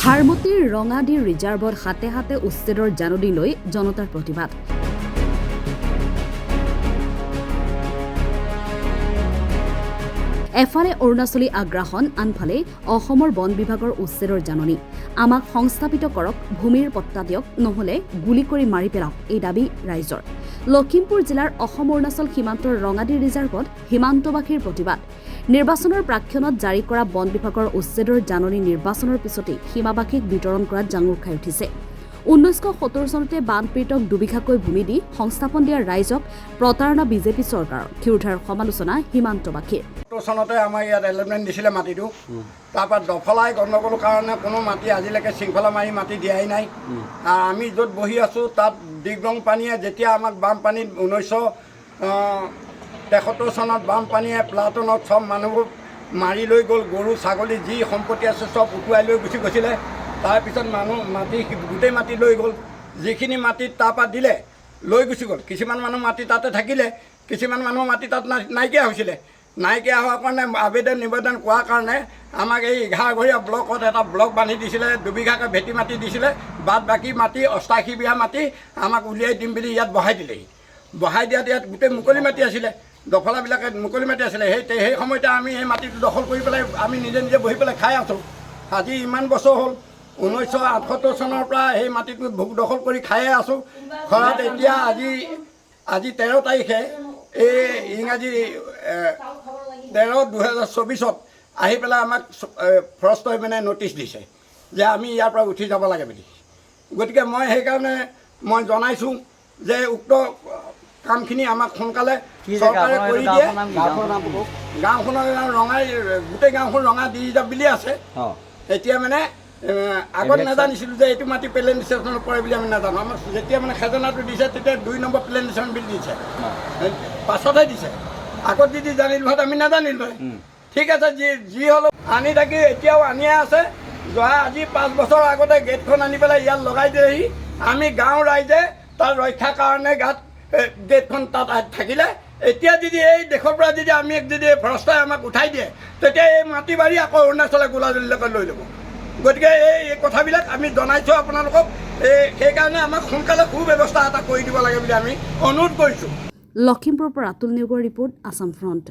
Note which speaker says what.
Speaker 1: হাৰমতিৰ ৰঙাডি ৰিজাৰ্ভত হাতে হাতে উচ্ছেদৰ জাননী লৈ জনতাৰ প্ৰতিবাদ। এফালে অৰুণাচলী আগ্ৰাসন, আনফালে অসমৰ বন বিভাগৰ উচ্ছেদৰ জাননী। আমাক সংস্থাপিত কৰক, ভূমিৰ পট্টা দিয়ক, নহলে গুলী কৰি মাৰি পেলাওক, এই দাবী ৰাইজৰ। লখিমপুৰ জিলাৰ অসম অৰুণাচল সীমান্তৰ ৰঙাডি ৰিজাৰ্ভত সীমান্তবাসীৰ প্ৰতিবাদ। নিৰ্বাচনৰ প্ৰাক্ষণত জাৰি কৰা বন বিভাগৰ উচ্ছেদৰ জাননী নিৰ্বাচনৰ পিছতেই সীমাবাসীক বিতৰণ কৰাত জাঙুৰ খাই উঠিছে। 1970 চনতে বানপীড়িতক দুবিঘাকৈ ভূমি দি সংস্থাপন দিয়া ৰাইজক প্ৰতাৰণা বিজেপি চৰকাৰৰ ক্ষিৰোধাৰ সমালোচনা সীমান্তবাসীৰ।
Speaker 2: চনতে আমাৰ ইয়াত এলটমেণ্ট দিছিলে মাটিটো, তাৰপৰা দফলাই গণ্ডগোলৰ কাৰণে কোনো মাটি আজিলৈকে শৃংখলা মাৰি মাটি দিয়াই নাই। আমি য'ত বহি আছোঁ তাত দিগৰং পানীয়ে যেতিয়া আমাক বানপানীত 1973 চনত বানপানীয়ে প্লাটনত চব মানুহবোৰ মাৰি লৈ গ'ল, গৰু ছাগলী যি সম্পত্তি আছে চব উটুৱাই লৈ গুচি গৈছিলে। তাৰপিছত মাটি গোটেই মাটি লৈ গ'ল, যিখিনি মাটিত তাৰপৰা দিলে লৈ গুচি গ'ল। কিছুমান মানুহ মাটি তাতে থাকিলে, কিছুমান মানুহ মাটি তাত নাইকিয়া হৈছিলে। নাইকিয়া হোৱাৰ কাৰণে আবেদন নিবেদন কৰাৰ কাৰণে আমাক এই 11ঘৰীয়া ব্লকত এটা ব্লক বান্ধি দিছিলে, দুবিঘাকৈ ভেটি মাটি দিছিলে, বাদ বাকী মাটি 88 বিঘা মাটি আমাক উলিয়াই দিম বুলি ইয়াত বহাই দিলেহি। বহাই দিয়াত ইয়াত গোটেই মুকলি মাটি আছিলে, দখলাবিলাকে মুকলি মাটি আছিলে। সেই সময়তে আমি সেই মাটিটো দখল কৰি পেলাই আমি নিজে নিজে বহি পেলাই খাই আছোঁ। আজি ইমান বছৰ হ'ল, 1978 চনৰ পৰা সেই মাটিটো দখল কৰি খায়ে আছোঁ। ঘৰত এতিয়া আজি 13 তাৰিখে এই ইংৰাজী 13/2024 আহি পেলাই আমাক ফৰেষ্টই মানে নটিচ দিছে যে আমি ইয়াৰ পৰা উঠি যাব লাগে বুলি। গতিকে মই সেইকাৰণে মই জনাইছোঁ যে উক্ত কামখিনি আমাক সোনকালে চৰকাৰে কৰি দিয়ে। গাঁওখনৰ ৰঙাই, গোটেই গাঁওখন ৰঙা দি যাব বুলি আছে। এতিয়া মানে আগত নাজানিছিলোঁ যে এইটো মাটি প্লেন ষ্টেচনত পৰে বুলি আমি নাজানো। আমাক যেতিয়া মানে খাজানাটো দিছে তেতিয়া 2 নম্বৰ প্লেন ষ্টেচন বুলি দিছে, পাছতহে দিছে। আগত যদি জানিলোঁ হয় আমি নাজানিলোঁ। ঠিক আছে, যি হ'লেও আনি থাকি এতিয়াও আনিয়ে আছে। আজি 5 বছৰ আগতে গেটখন আনি পেলাই ইয়াত লগাই দিয়েহি। আমি গাঁও ৰাইজে তাৰ ৰক্ষাৰ কাৰণে গাত গেটখন তাত থাকিলে, এতিয়া যদি এই দেশৰ পৰা যদি আমি যদি ফৰেষ্টই আমাক উঠাই দিয়ে, তেতিয়া এই মাটি বাৰী আকৌ অৰুণাচলে গোলাজুলিলৈকে লৈ ল'ব। গতিকে এই কথাবিলাক আমি জনাইছোঁ আপোনালোকক। সেইকাৰণে আমাক সোনকালে সুব্যৱস্থা এটা কৰি দিব লাগে বুলি আমি অনুৰোধ কৰিছোঁ।
Speaker 1: লখিমপুৰৰ পৰা আতুল নিয়োগৰ ৰিপৰ্ট, আছাম ফ্ৰণ্ট।